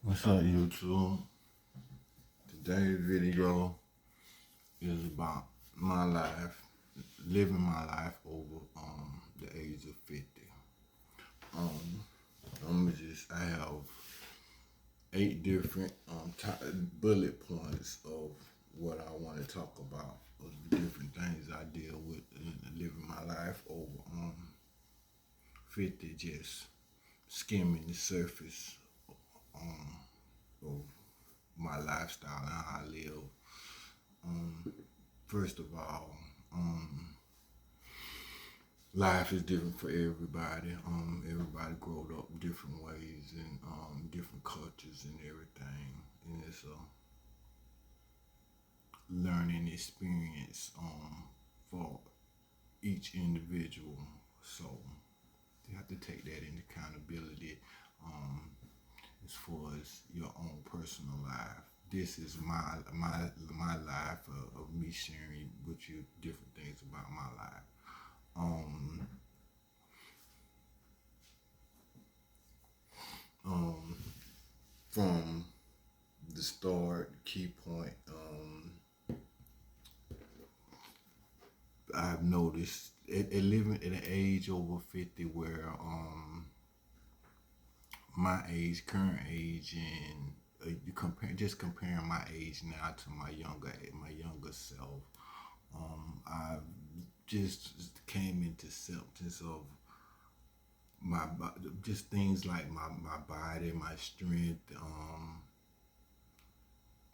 What's up, YouTube? Today's video is about my life, living my life over the age of 50. Um, I have 8 different bullet points of what I want to talk about, of the different things I deal with in living my life over 50, just skimming the surface um, of my lifestyle and how I live. Um, First of all, life is different for everybody. Everybody growed up different ways and different cultures and everything. And it's a learning experience for each individual. So you have to take that into accountability um, as far as your own personal life. This is my life of me sharing with you different things about my life. Um, um, from the start, key point, I've noticed living at an age over 50 where my age, current age, and comparing my age now to my younger self, I just came into acceptance of just things like my body, my strength,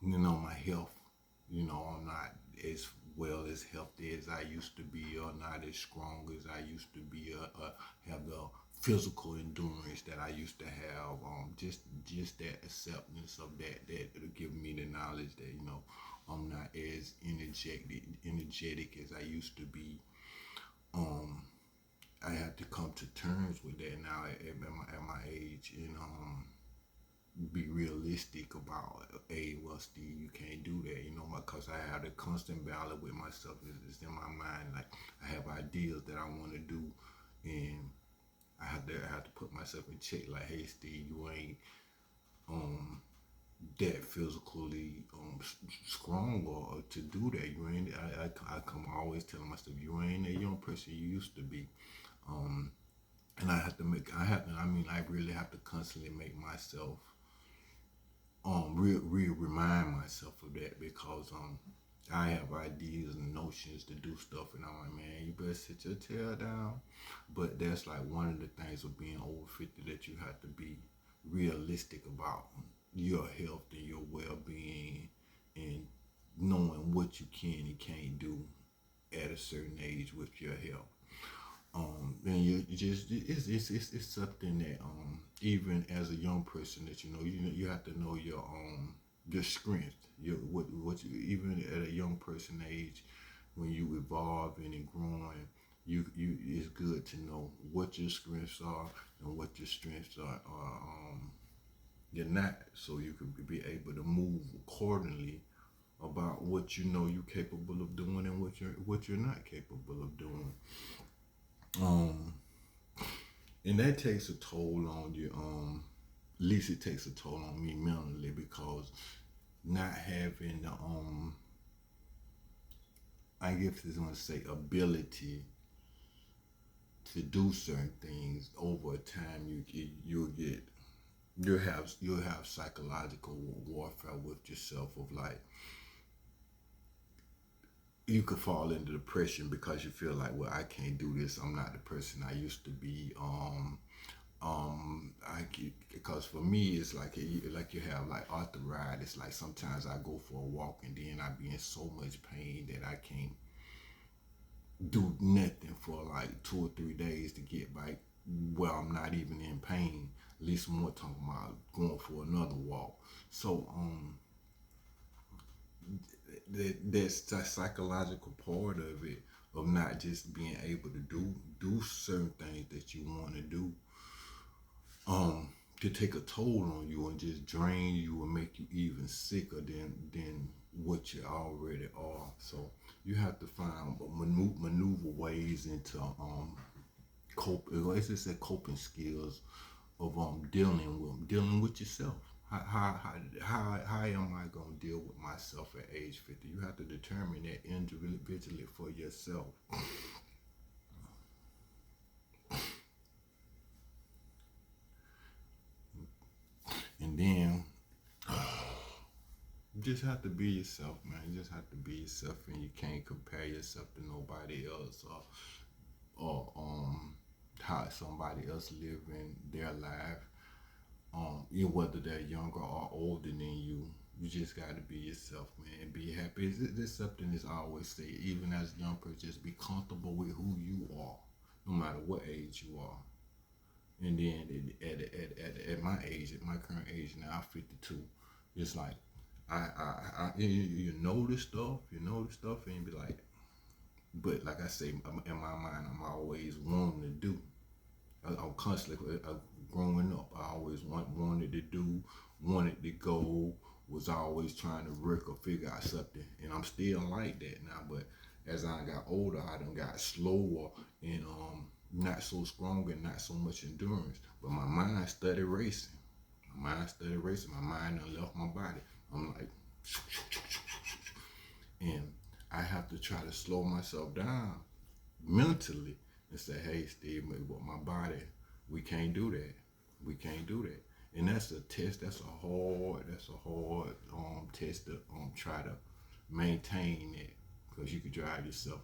my health. I'm not as well as healthy as I used to be, or not as strong as I used to be, or have the physical endurance that I used to have. Just that acceptance of that'll give me the knowledge that I'm not as energetic as I used to be. Um, I have to come to terms with that now at my age, and be realistic about, hey, well, Steve, you can't do that, because I have a constant battle with myself. It's in my mind, like I have ideas that I want to do, and I have to put myself in check, like, hey, Steve, you ain't um that physically strong or to do that. You ain't. I come always telling myself, you ain't that young person you used to be. Um, and I really have to constantly make myself remind myself of that, because I have ideas and notions to do stuff, and I'm like, man, you better sit your tail down. But that's like one of the things of being over 50, that you have to be realistic about your health and your well-being, and knowing what you can and can't do at a certain age with your health. And you just it's something that even as a young person, that you have to know your strength, what you, even at a young person age, when you evolving and growing, you it's good to know what your strengths are and what your strengths are you're not, so you can be able to move accordingly about what you're capable of doing, and what you're not capable of doing. Um, and that takes a toll on you. At least it takes a toll on me mentally, because not having the I guess I want to say, ability to do certain things over time, you'll have psychological warfare with yourself, of like, you could fall into depression because you feel like, well, I can't do this. I'm not the person I used to be. Because for me, it's like you have like arthritis. Like, sometimes I go for a walk, and then I be in so much pain that I can't do nothing for like 2 or 3 days to get back. Well, I'm not even in pain. At least more talking about going for another walk. So that's the psychological part of it, of not just being able to do certain things that you want to do, um to take a toll on you and just drain you and make you even sicker than what you already are. So you have to find maneuver ways into cope. It's just that coping skills of dealing with yourself. How am I gonna deal with myself at age 50? You have to determine that individually for yourself. And then you just have to be yourself, man. You just have to be yourself, and you can't compare yourself to nobody else, or how somebody else living their life. Whether they're younger or older than you. You just gotta be yourself, man, and be happy. This something that's always say, even as a young person, just be comfortable with who you are, no matter what age you are. And then at my age, at my current age now, I'm 52. It's like you know the stuff, and you be like, but like I say, in my mind, I'm always wanting to do. I'm constantly growing up. I always wanted to do, wanted to go, was always trying to work or figure out something, and I'm still like that now. But as I got older, I done got slower and not so strong and not so much endurance. But my mind started racing. My mind started racing. My mind done left my body. I'm like, and I have to try to slow myself down mentally and say, hey, Steve, with my body, we can't do that. We can't do that. And that's a test. That's a hard test to try to maintain it, because you could drive yourself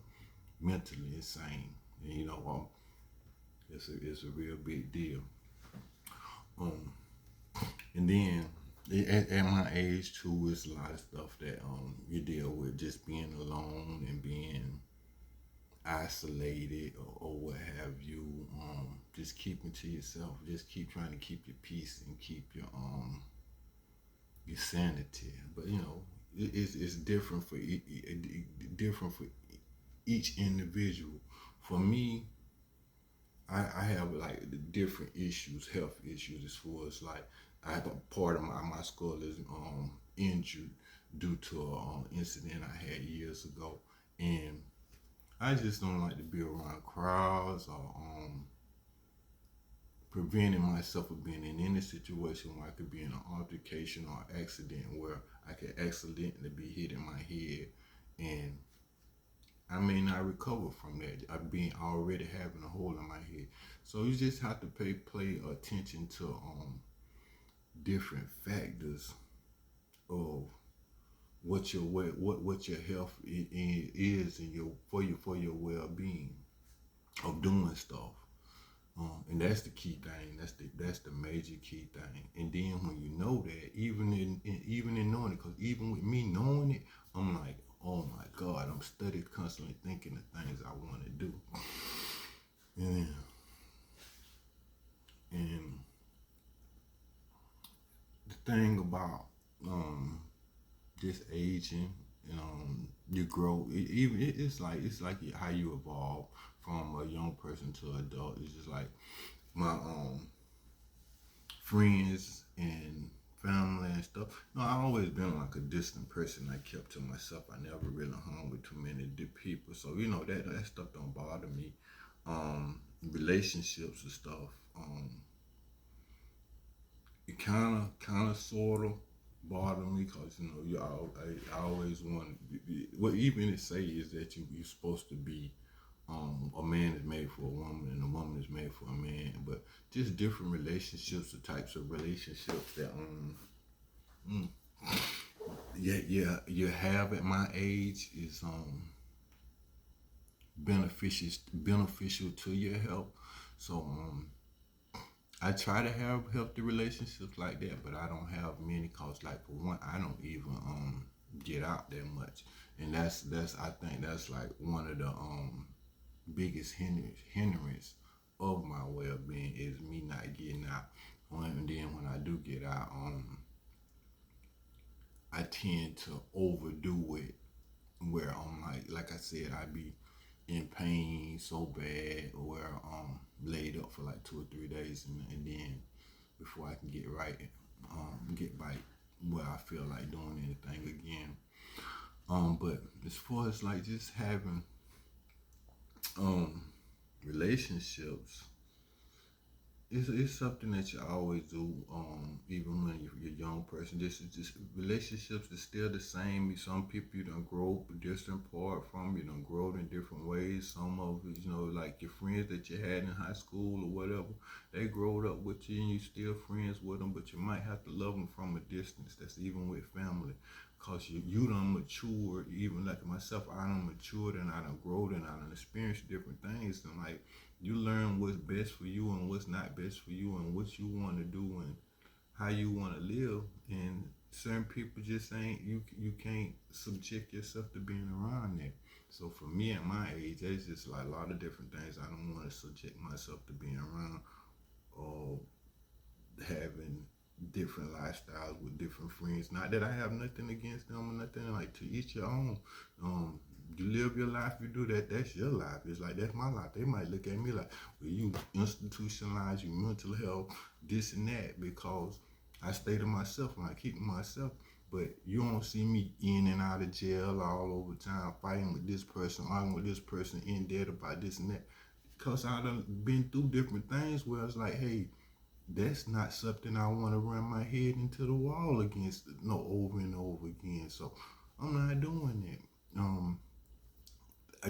mentally insane. And it's a real big deal. Um, and then at my age too, it's a lot of stuff that you deal with, just being alone and being isolated, or what have you. Just keeping to yourself. Just keep trying to keep your peace and keep your sanity. But it's different for different for each individual. For me, I have like the different issues, health issues, as far as like I have a part of my skull is injured due to an incident I had years ago, and I just don't like to be around crowds, or preventing myself from being in any situation where I could be in an altercation or accident where I could accidentally be hitting my head, and I may not recover from that. I've been already having a hole in my head. So you just have to play attention to different factors of what your health is, and your well being of doing stuff. And that's the key thing. That's the major key thing. And then when you know that, even in knowing it, because even with me knowing it, I'm like, oh my God, I'm studying, constantly thinking the things I want to do. And and the thing about just aging, you grow. It's like how you evolve from a young person to an adult. It's just like my friends and family and stuff. No, I always been like a distant person. I kept to myself. I never really hung with too many people. So that stuff don't bother me. Relationships and stuff. It kind of sort of bother me, because I always want what even it say is that you're supposed to be a man is made for a woman and a woman is made for a man, but just different relationships, the types of relationships that mm, yeah you have at my age is beneficial to your health. So I try to have healthy relationships like that, but I don't have many, cause like for one, I don't even get out that much, and that's I think that's like one of the biggest hindrance of my well being is me not getting out. And then when I do get out, I tend to overdo it, where I'm like I said, I be in pain so bad, or where laid up for like 2 or 3 days, and then before I can get right, get back where I feel like doing anything again. But as far as like just having um relationships, it's something that you always do, even when you're a young person. This is just relationships is still the same. Some people you don't grow distant apart from. You don't grow in different ways. Some of like your friends that you had in high school or whatever, they growed up with you and you still friends with them, but you might have to love them from a distance. That's even with family. Cause you done matured, even like myself, I done matured and I done grown and I done experienced different things, and like you learn what's best for you and what's not best for you and what you want to do and how you want to live. And certain people just ain't you can't subject yourself to being around that. So for me at my age, there's just like a lot of different things I don't want to subject myself to being around or having different lifestyles with different friends. Not that I have nothing against them or nothing, like to each your own. You live your life, you do that, that's your life. It's like that's my life. They might look at me like, well, you institutionalize, you mental health, this and that, because I stay to myself and I keep to myself. But you don't see me in and out of jail all over time, fighting with this person, arguing with this person, in debt about this and that. Because I done been through different things where it's like, hey, that's not something I want to run my head into the wall against, no, over and over again. So I'm not doing that.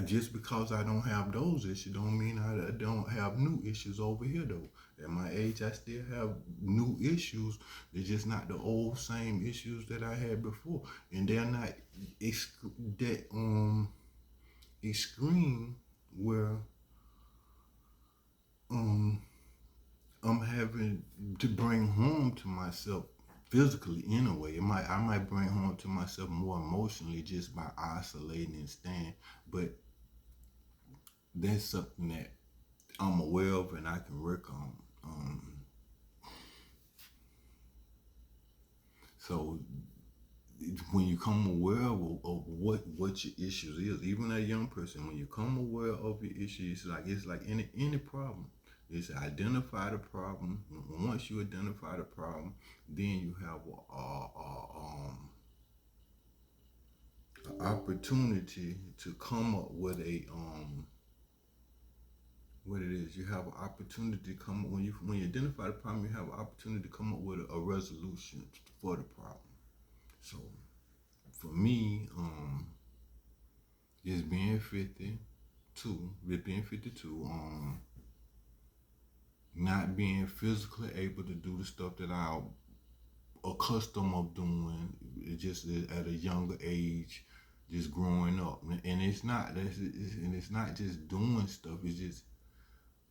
Just because I don't have those issues don't mean I don't have new issues over here though. At my age, I still have new issues. They're just not the old same issues that I had before, and they're not extreme where um I'm having to bring home to myself physically in a way. I might bring home to myself more emotionally just by isolating and staying, but that's something that I'm aware of and I can work on. So when you come aware of what your issues is, even a young person, when you come aware of your issues, it's like any problem. Is identify the problem. Once you identify the problem, then you have a opportunity to come up with a what it is. You have an opportunity to come when you identify the problem. You have an opportunity to come up with a resolution for the problem. So for me, just being 52, not being physically able to do the stuff that I accustomed of doing, just at a younger age, just growing up, and it's not just doing stuff. It's just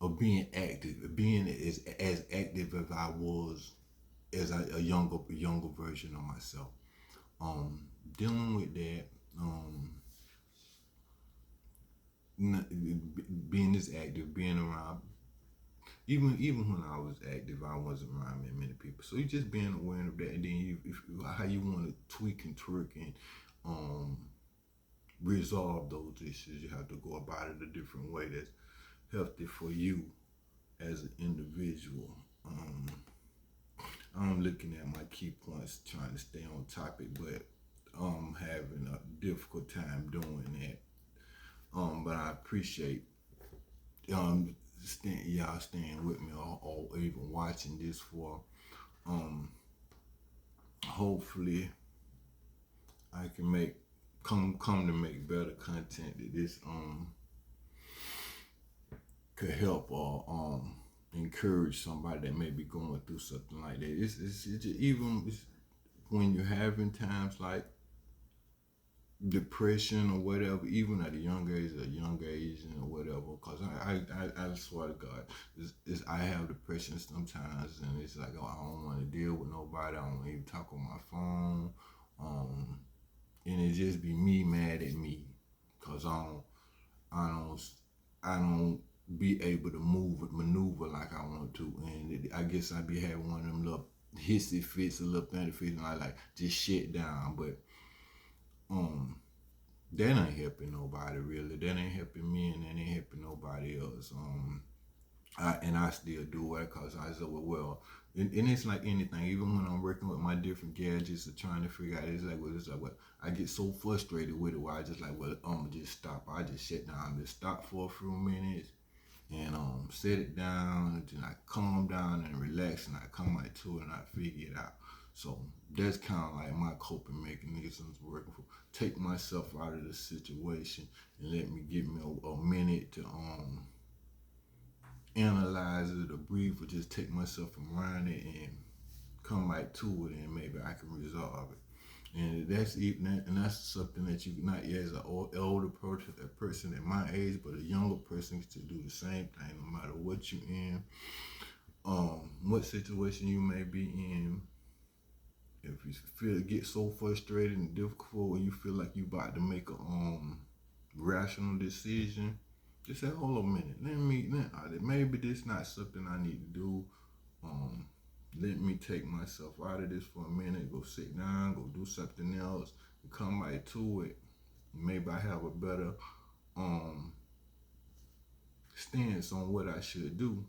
of being active, being as active as I was as a younger version of myself. Dealing with that, being this active, being around. Even when I was active, I wasn't around many people. So you just being aware of that, and then how you want to tweak and twerk and um, resolve those issues. You have to go about it a different way that's healthy for you as an individual. I'm looking at my key points, trying to stay on topic, but I'm having a difficult time doing that. But I appreciate y'all staying with me or even watching this for. Hopefully, I can come to make better content that this could help or encourage somebody that may be going through something like that. It's just, even when you're having times like depression or whatever, even at a young age or whatever. Because I swear to God, I have depression sometimes, and it's like, oh, I don't want to deal with nobody. I don't even talk on my phone, and it just be me mad at me, cause I don't I don't be able to maneuver like I want to, and I guess I be having one of them little hissy fits, a little panic fits, and I like just shut down, but that ain't helping nobody really. That ain't helping me, and that ain't helping nobody else. I still do it because I said, well, and it's like anything. Even when I'm working with my different gadgets or trying to figure out, it's like, I get so frustrated with it where I just like, well, I'm gonna just stop. I just shut down, just stop for a few minutes, and set it down, and then I calm down and relax, and I come back to it and I figure it out. So that's kind of like my coping mechanisms working for. Take myself out of the situation and let me give me a minute to analyze it or breathe or just take myself around it and come back to it and maybe I can resolve it. And that's even, and that's something that you not as an older person, a person at my age, but a younger person to do the same thing, no matter what you in, what situation you may be in. If you feel get so frustrated and difficult, and you feel like you about to make a rational decision, just say, hold on a minute, maybe this not something I need to do. Um, Let me take myself out of this for a minute, go sit down, go do something else, and come back to it. Maybe I have a better stance on what I should do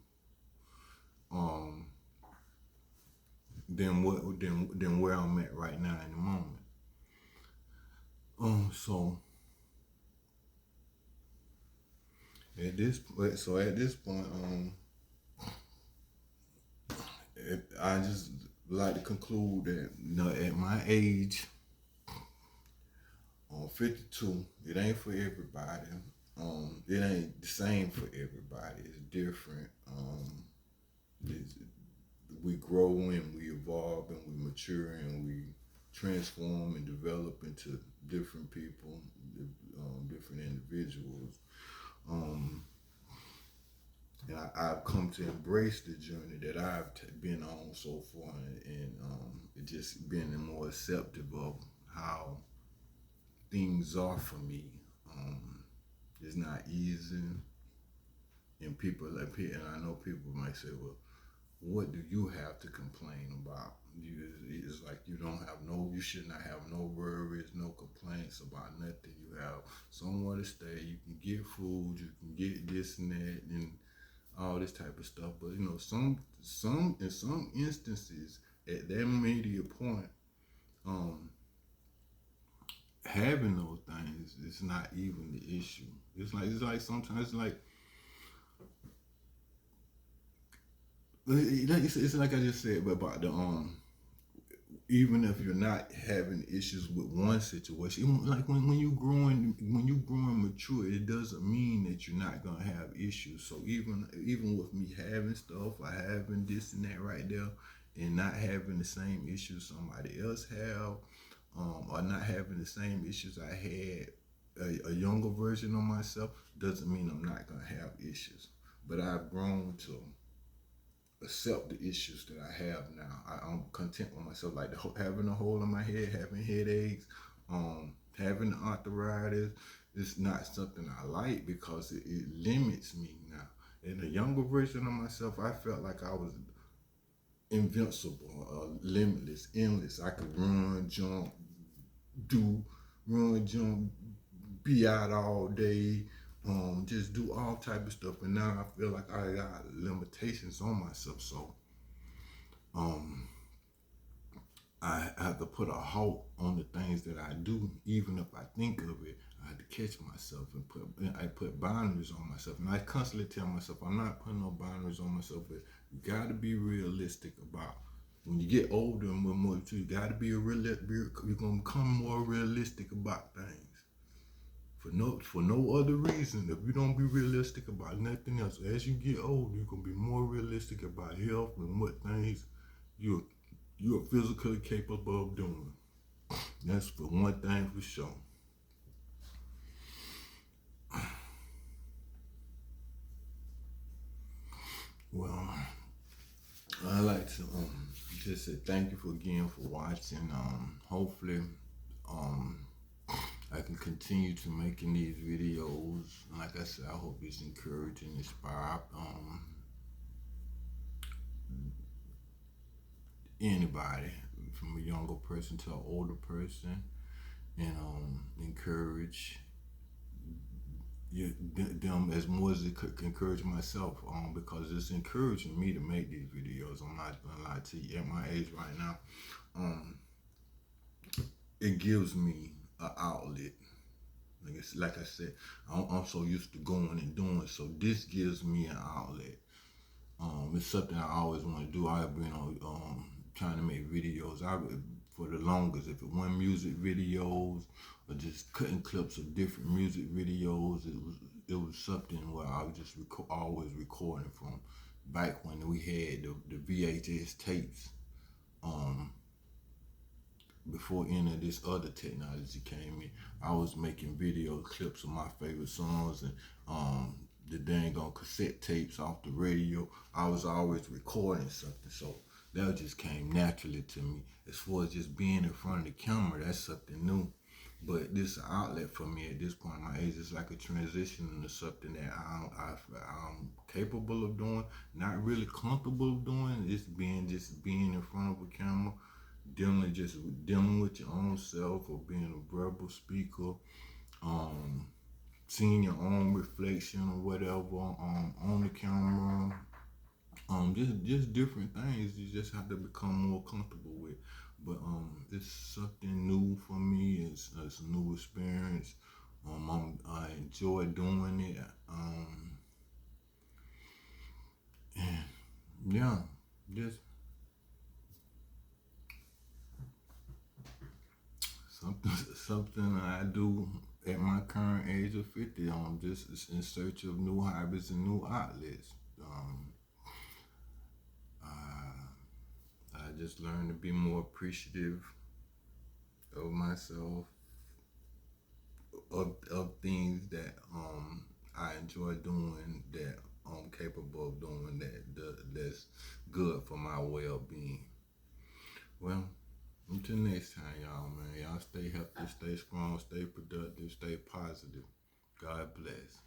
um, than where I'm at right now in the moment. So at this point, I just like to conclude that at my age, on 52, it ain't for everybody. It ain't the same for everybody. It's different. We grow and we evolve and we mature and we transform and develop into different people, different individuals. And I've come to embrace the journey that I've been on so far, and it just been more acceptive of how things are for me. It's not easy, and I know people might say, "Well, what do you have to complain about?" It's like you should not have no worries, no complaints about nothing. You have somewhere to stay. You can get food. You can get this and that, and all this type of stuff. But in some instances, at that immediate point, having those things is not even the issue. It's like sometimes it's like I just said about the even if you're not having issues with one situation, like when you growing mature, it doesn't mean that you're not gonna have issues. So even with me having stuff or having this and that right there, and not having the same issues somebody else have, or not having the same issues I had a younger version of myself, doesn't mean I'm not gonna have issues. But I've grown to accept the issues that I have now. I'm content with myself, like having a hole in my head, having headaches, having arthritis. It's not something I like because it limits me now. In a younger version of myself, I felt like I was invincible, limitless, endless. I could run, jump, be out all day, just do all type of stuff. And now I feel like I got limitations on myself. So I have to put a halt on the things that I do, even if I think of it. I have to catch myself and put boundaries on myself. And I constantly tell myself I'm not putting no boundaries on myself, but you got to be realistic about when you get older and more too. You got to be you're gonna become more realistic about things. For no other reason. If you don't be realistic about nothing else, as you get older, you're gonna be more realistic about health and what things you're physically capable of doing. That's for one thing for sure. Well, I like to just say thank you again for watching. Hopefully, I can continue to making these videos. Like I said, I hope it's encouraging, inspire anybody, from a younger person to an older person, and encourage them as more as it could encourage myself, because it's encouraging me to make these videos. I'm not gonna lie to you. At my age right now, it gives me an outlet. Like I said, I'm so used to going and doing, so this gives me an outlet. It's something I always want to do. I've been on trying to make videos. For the longest, if it wasn't music videos or just cutting clips of different music videos, it was something where I was just always recording from back when we had the VHS tapes. Um, Before any of this other technology came in, I was making video clips of my favorite songs and the dang on cassette tapes off the radio. I was always recording something, so that just came naturally to me. As far as just being in front of the camera, that's something new. But this outlet for me at this point in my age is like a transition into something that I'm capable of doing, not really comfortable doing. It's being in front of a camera, dealing with your own self or being a verbal speaker, um, seeing your own reflection or whatever on the camera, just different things you just have to become more comfortable with. But it's something new for me. It's a new experience. I enjoy doing it. And yeah, just something I do at my current age of 50. I'm just in search of new hobbies and new outlets. Um, I just learned to be more appreciative of myself, of things that I enjoy doing, that I'm capable of doing, that's good for my well-being. Well, until next time, y'all, man. Y'all stay healthy, stay strong, stay productive, stay positive. God bless.